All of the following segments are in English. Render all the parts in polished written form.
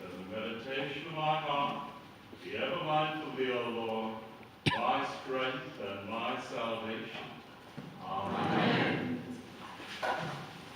Let the meditation of my heart be ever mindful of thee, O Lord, my strength and my salvation. Amen.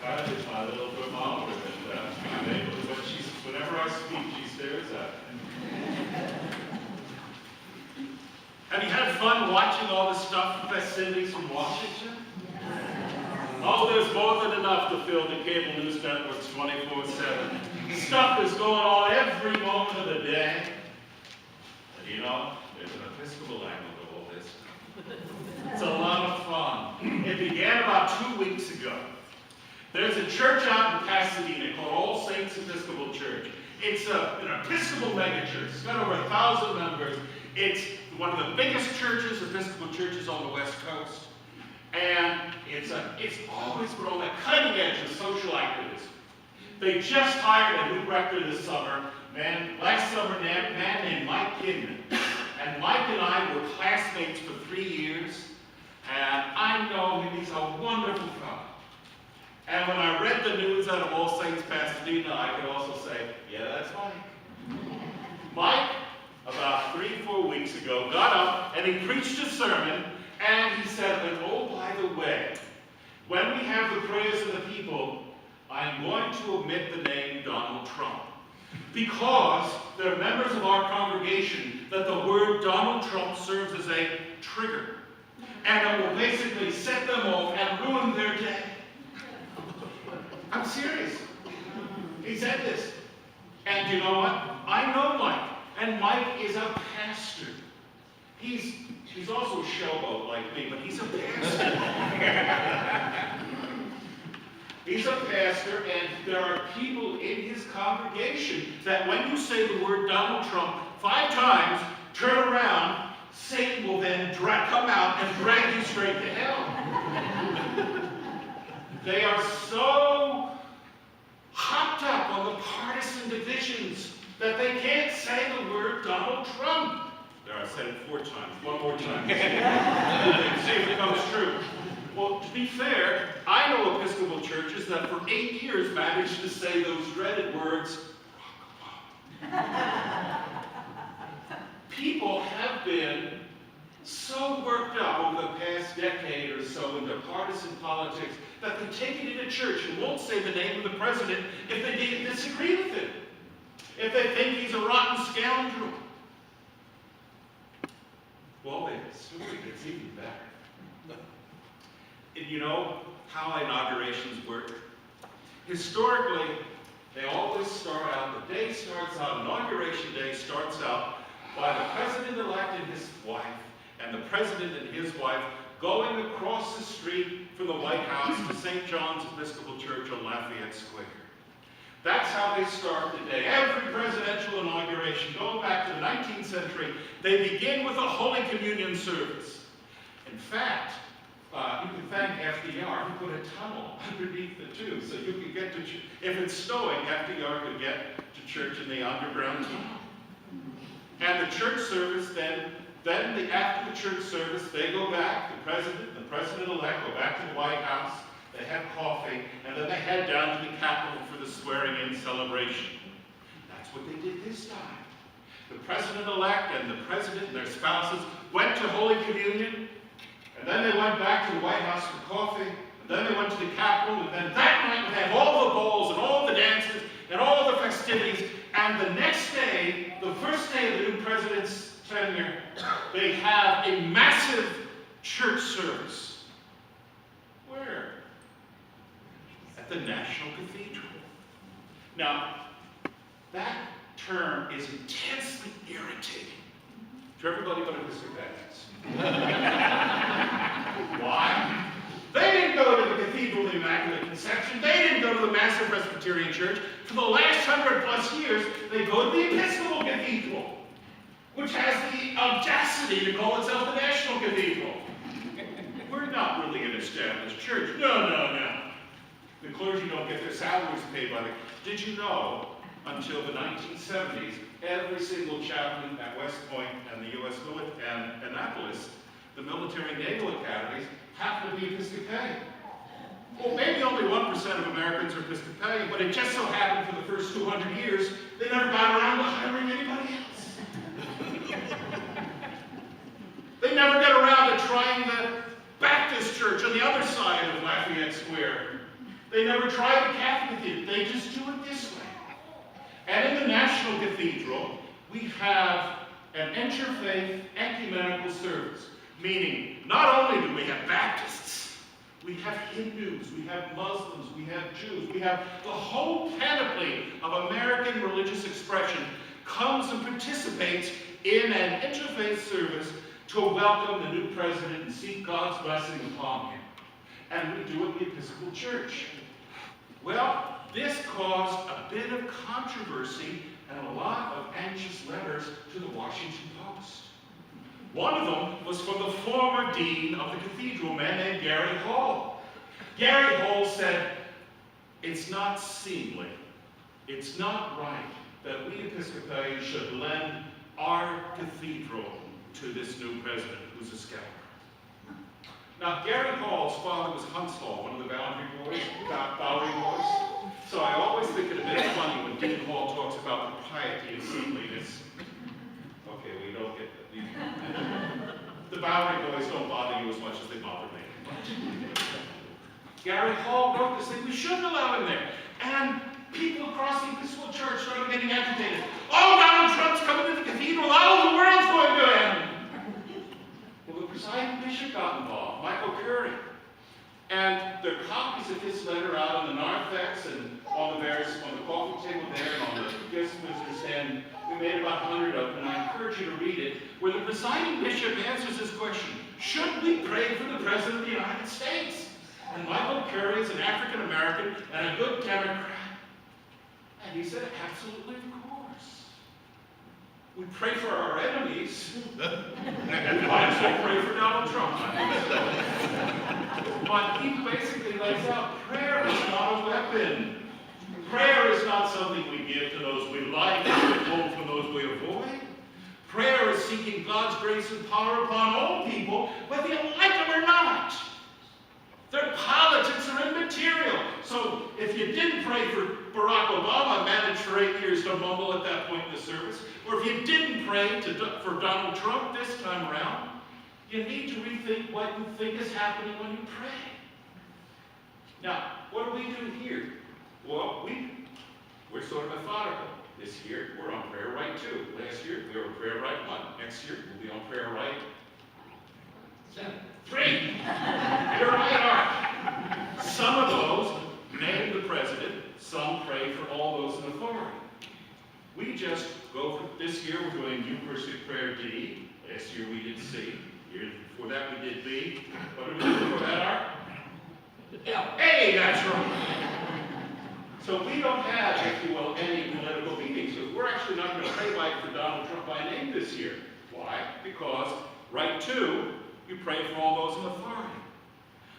That is my little thermometer that whenever I speak, she stares at me. Have you had fun watching all the stuff, festivities from Washington? Oh, there's more than enough to fill the cable news networks 24/7. Stuff is going on every moment of the day. And you know, there's an Episcopal angle to all this. It's a lot of fun. It began about 2 weeks ago. There's a church out in Pasadena called All Saints Episcopal Church. It's an Episcopal megachurch. It's got over 1,000 members. It's one of the biggest churches, Episcopal churches on the West Coast. And it's always been on the cutting edge of social activism. They just hired a new rector this summer, last summer, a man named Mike Kidman. And Mike and I were classmates for 3 years, and I know him. He's a wonderful fellow. And when I read the news out of All Saints Pasadena, I could also say, yeah, that's Mike. Mike, about 3-4 weeks ago, got up and he preached a sermon, and he said, and oh, by the way, when we have the prayers of the people, I'm going to omit the name Donald Trump, because there are members of our congregation that the word Donald Trump serves as a trigger, and it will basically set them off and ruin their day. I'm serious. He said this. And you know what? I know Mike, and Mike is a pastor. He's also a showboat like me, but he's a pastor. He's a pastor, and there are people in his congregation that when you say the word Donald Trump 5 times, turn around, Satan will then come out and drag you straight to hell. They are so hopped up on the partisan divisions that they can't say the word Donald Trump. There, I said it 4 times. One more time. See if it comes true. Well, to be fair, I know Episcopal churches that for 8 years managed to say those dreaded words. People have been so worked up over the past decade or so into partisan politics that they take it into church and won't say the name of the president if they disagree with him, if they think he's a rotten scoundrel. Well, the story gets even better. And you know how inaugurations work? Historically, they always start out, the day starts out, inauguration day starts out by the president-elect and his wife, and the president and his wife going across the street from the White House to St. John's Episcopal Church on Lafayette Square. That's how they start the day. Every presidential inauguration, going back to the 19th century, they begin with a Holy Communion service. In fact, you can thank FDR, who put a tunnel underneath the tube so you could get to church. If it's snowing, FDR could get to church in the underground tunnel. And the church service after the church service, they go back, the president-elect go back to the White House, they have coffee, and then they head down to the Capitol for the swearing-in celebration. That's what they did this time. The president-elect and the president and their spouses went to Holy Communion, and then they went back to the White House for coffee, and then they went to the Capitol, and then that night they have all the balls and all the dances and all the festivities, and the next day, the first day of the new president's tenure, they have a massive church service. Where? At the National Cathedral. Now, that term is intensely irritating to everybody but Episcopalians. Why? They didn't go to the Cathedral of the Immaculate Conception. They didn't go to the Massive Presbyterian Church. For the last 100+ years, they go to the Episcopal Cathedral, which has the audacity to call itself the National Cathedral. We're not really an established church. No. The clergy don't get their salaries paid by the... Did you know, until the 1970s, every single chaplain at West Point and the U.S. and Annapolis, the military and naval academies, have to be Episcopalian. Well, maybe only 1% of Americans are Episcopalian, but it just so happened for the first 200 years, they never got around to hiring anybody else. They never got around to trying the Baptist church on the other side of Lafayette Square. They never tried the Catholic Cathedral. They just do it this way. And in the National Cathedral, we have an interfaith ecumenical service, meaning not only do we have Baptists, we have Hindus, we have Muslims, we have Jews, we have the whole panoply of American religious expression comes and participates in an interfaith service to welcome the new president and seek God's blessing upon him. And we do it in the Episcopal Church. Well, this caused a bit of controversy and a lot of anxious letters to the Washington Post. One of them was from the former dean of the cathedral, a man named Gary Hall. Gary Hall said, it's not seemly, it's not right that we Episcopalians should lend our cathedral to this new president who's a scoundrel. Now, Gary Hall's father was Hunts Hall, one of the Bowery boys. So I always think it a bit funny when Dean Hall talks about the piety and seemliness. Okay, we don't get that. The Bowery boys don't bother you as much as they bother me. Gary Hall wrote this thing, we shouldn't allow him there. And people across the Episcopal Church started getting agitated. Oh, Donald Trump's coming to the cathedral. Oh, the world's going to end. Well, the presiding bishop got involved, Michael Curry. And there are copies of his letter out on the narthex and on the coffee table there and on the guest visitor stand. We made about 100 of them, and I encourage you to read it, where the presiding bishop answers this question: should we pray for the President of the United States? And Michael Curry is an African American and a good Democrat. And he said, absolutely, of course. We pray for our enemies. And might as well pray for Donald Trump. But he basically lays out, prayer is not a weapon. Prayer is not something we give to those we like and withhold from those we avoid. Prayer is seeking God's grace and power upon all people, whether you like them or not. Their politics are immaterial. So if you didn't pray for Barack Obama, managed for 8 years to mumble at that point in the service, or if you didn't pray for Donald Trump this time around, you need to rethink what you think is happening when you pray. Now, what do we do here? Well, we're sort of methodical. This year, we're on prayer right 2. Last year, we were on prayer right 1. Next year, we'll be on prayer right 3. You're right, Art. Some of those name the president. Some pray for all those in authority. We just go for, this year we're doing Eucharistic prayer D. Last year we did C. The year before that we did B. What did we do before that, Art? A, that's right. So we don't have, if you will, any political meetings. So we're actually not going to pray like for Donald Trump by name this year. Why? Because right 2, you pray for all those in authority.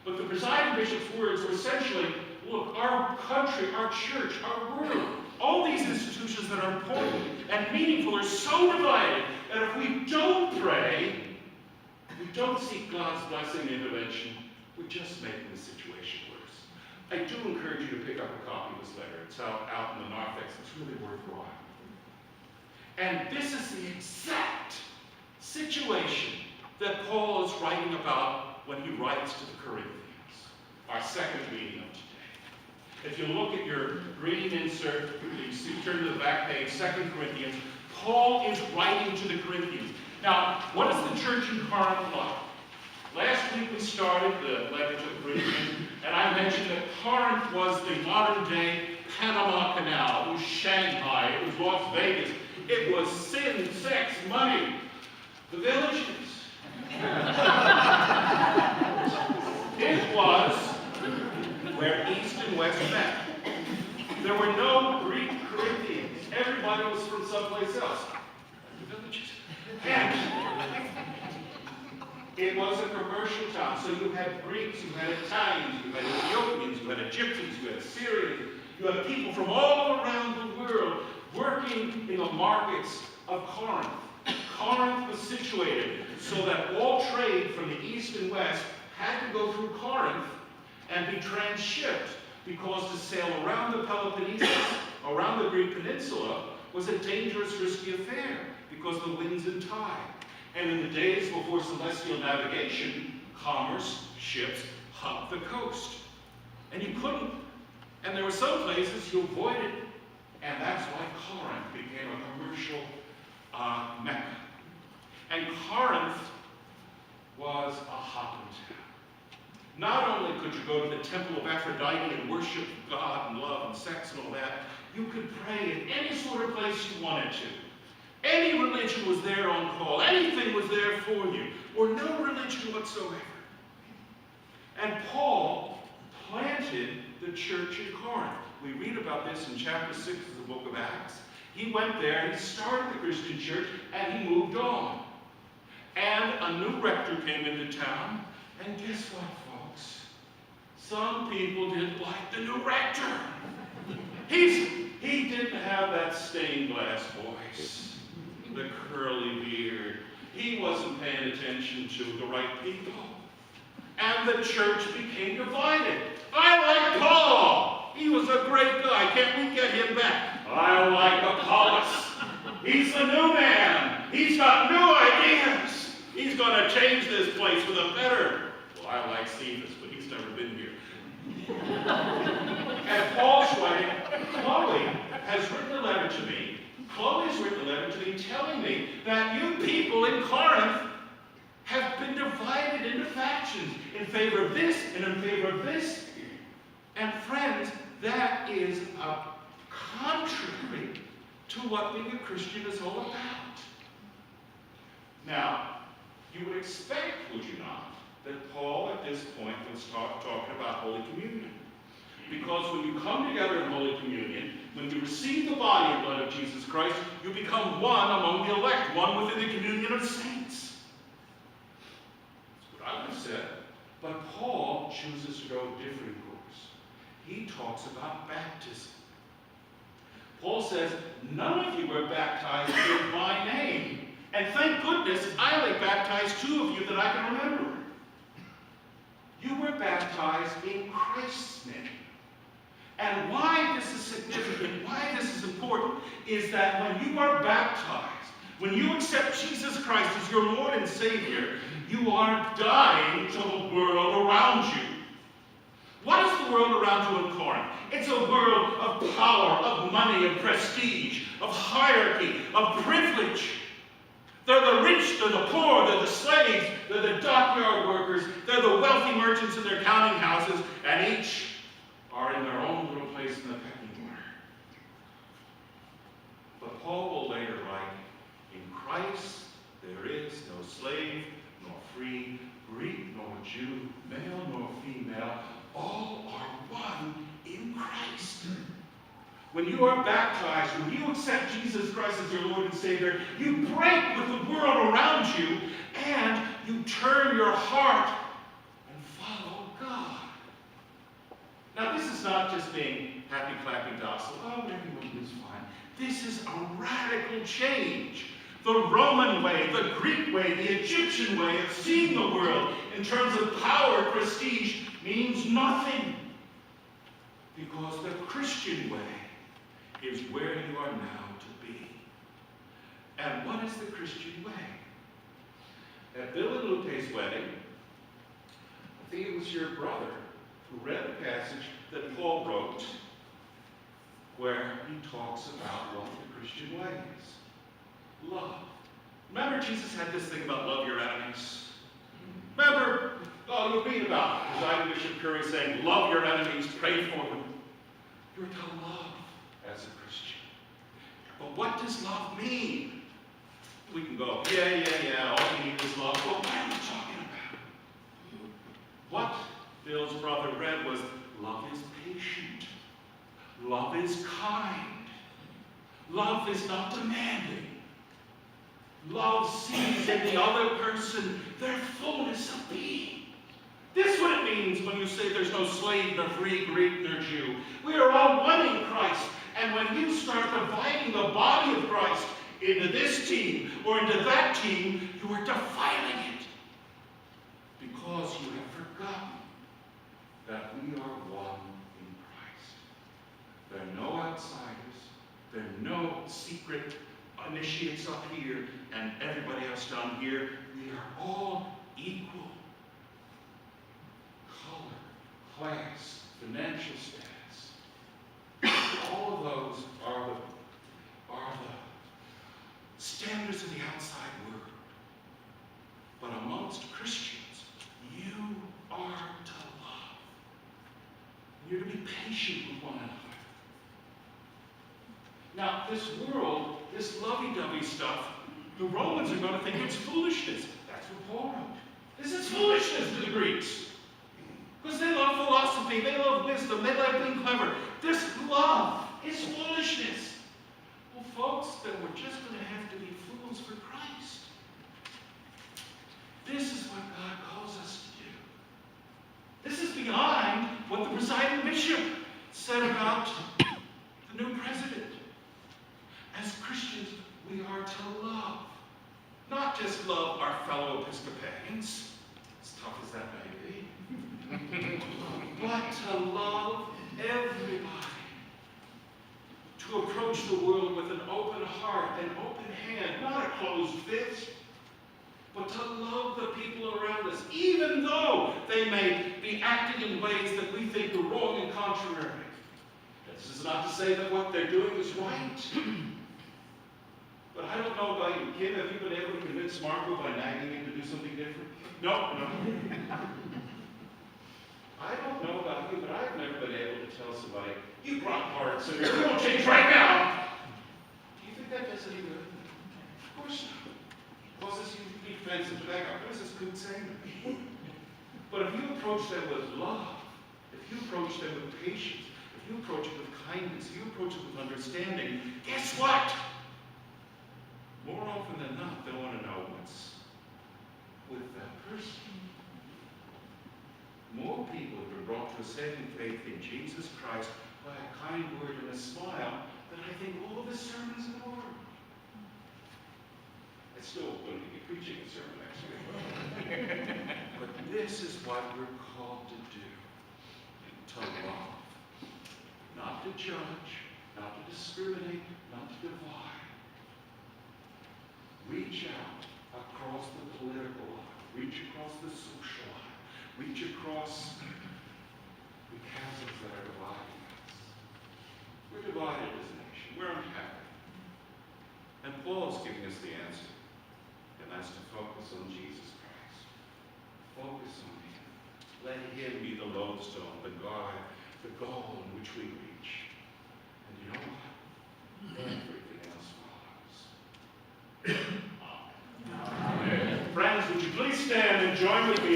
But the presiding bishop's words are essentially, look, our country, our church, our world, all these institutions that are important and meaningful are so divided that if we don't pray, if we don't seek God's blessing and intervention, we're just making the situation worse. I do encourage you to pick up a copy of this letter. It's out in the narthex. It's really worthwhile. And this is the exact situation that Paul is writing about when he writes to the Corinthians, our second reading of today. If you look at your reading insert, you turn to the back page, 2 Corinthians, Paul is writing to the Corinthians. Now, what is the church in Corinth like? Last week we started the letter to the Corinthians, and I mentioned that Corinth was the modern-day Panama Canal. It was Shanghai. It was Las Vegas. It was sin, sex, money. The villages. It was where East and West met. There were no Greek Corinthians. Everybody was from someplace else. The villages. And it was a commercial town. So you had Greeks, you had Italians, you had Ethiopians, you had Egyptians, you had Assyrians. You had people from all around the world working in the markets of Corinth. Corinth was situated so that all trade from the east and west had to go through Corinth, and be transshipped, because to sail around the Peloponnesus, around the Greek peninsula, was a dangerous, risky affair because of the winds and tide. And in the days before celestial navigation, commerce ships hugged the coast. And you couldn't, and there were some places you avoided, and that's why Corinth became a commercial mecca. And Corinth was a hopping town. Not only could you go to the temple of Aphrodite and worship God and love and sex and all that, you could pray in any sort of place you wanted to. Any religion was there on call. Anything was there for you, or no religion whatsoever. And Paul planted the church in Corinth. We read about this in chapter 6 of the book of Acts. He went there and he started the Christian church and he moved on. And a new rector came into town, and guess what, folks? Some people didn't like the new rector. He didn't have that stained glass voice, the curly beard. He wasn't paying attention to the right people. And the church became divided. I like Paul. He was a great guy. Can't we get him back? I like Apollos. He's the new man. He's got new ideas. He's going to change this place for the better. Well, I like Cephas, but he's never been here. And Paul's writing, Chloe has written a letter to me. Chloe's written a letter to me telling me that you people in Corinth have been divided into factions in favor of this and in favor of this. And friends, that is contrary to what being a Christian is all about. Now, you would expect, would you not, that Paul at this point was talking about Holy Communion. Because when you come together in Holy Communion, when you receive the body and blood of Jesus Christ, you become one among the elect, one within the communion of saints. That's what I would have said. But Paul chooses to go a different course. He talks about baptism. Paul says, none of you were baptized in my name. And thank goodness, I only baptized 2 of you that I can remember. You were baptized in Christ's name. And why this is significant, why this is important, is that when you are baptized, when you accept Jesus Christ as your Lord and Savior, you are dying to the world around you. What is the world around you in Corinth? It's a world of power, of money, of prestige, of hierarchy, of privilege. They're the rich, they're the poor, they're the slaves, they're the dockyard workers, they're the wealthy merchants in their counting houses, and each are in their own little place in the pecking order. But Paul will later write, in Christ there is no slave, nor free, Greek nor Jew, male nor female, all are one in Christ. When you are baptized, when you accept Jesus Christ as your Lord and Savior, you break with the world around you, and you turn your heart and follow God. Now, this is not just being happy, clappy, docile. Oh, everyone is fine. This is a radical change. The Roman way, the Greek way, the Egyptian way of seeing the world in terms of power, prestige, means nothing. Because the Christian way is where you are now to be. And what is the Christian way? At Bill and Lupe's wedding, I think it was your brother who read the passage that Paul wrote where he talks about what the Christian way is. Love. Remember Jesus had this thing about love your enemies? Remember, you read about Presiding Bishop Curry saying, love your enemies, pray for them. You're to love as a Christian. But what does love mean? We can go, yeah, all we need is love. But what are we talking about? What Bill's brother read was, love is patient. Love is kind. Love is not demanding. Love sees in the other person their fullness of being. This is what it means when you say there's no slave, nor free, Greek, nor Jew. We are all one in Christ. And when you start dividing the body of Christ into this team or into that team, you are defiling it. Because you have forgotten that we are one in Christ. There are no outsiders. There are no secret initiates up here and everybody else down here. We are all equal. Color, class, financial status. All of those are the standards of the outside world. But amongst Christians, you are to love. You're to be patient with one another. Now, this world, this lovey-dovey stuff, the Romans are going to think it's foolishness. That's what Paul wrote. This is foolishness to the Greeks. Because they love philosophy, they love wisdom, they like being clever. This love is foolishness. Well, folks, then we're just going to have to be fools for Christ. This is what God calls us to do. This is behind what the presiding bishop said about the new president. As Christians, we are to love. Not just love our fellow Episcopalians, as tough as that may be, but to love everybody. To approach the world with an open heart, an open hand, not a closed fist, but to love the people around us, even though they may be acting in ways that we think are wrong and contrary. This is not to say that what they're doing is right. But I don't know about you. Kim, have you been able to convince Marco by nagging him to do something different? No. I don't know about you, but I've never been able to tell somebody, you brought parts in here, we won't change right now. Do you think that does any good? Of course not. It causes you to be defensive to back up. What is this good saying to me? But if you approach them with love, if you approach them with patience, if you approach it with kindness, if you approach it with understanding, guess what? More often than not, they want to know what's with that person. More people have been brought to a saving faith in Jesus Christ by a kind word and a smile than I think all the sermons in the world. It's still going to be preaching a sermon next week. But this is what we're called to do. To love. Not to judge, not to discriminate, not to divide. Reach out across the political line, reach across the social line, reach across the chasms that are dividing us. We're divided as a nation. We're unhappy. And Paul is giving us the answer, and that's to focus on Jesus Christ. Focus on Him. Let Him be the lodestone, the guide, the goal in which we reach. And you know what? Everything else follows. Amen. Friends, would you please stand and join with me?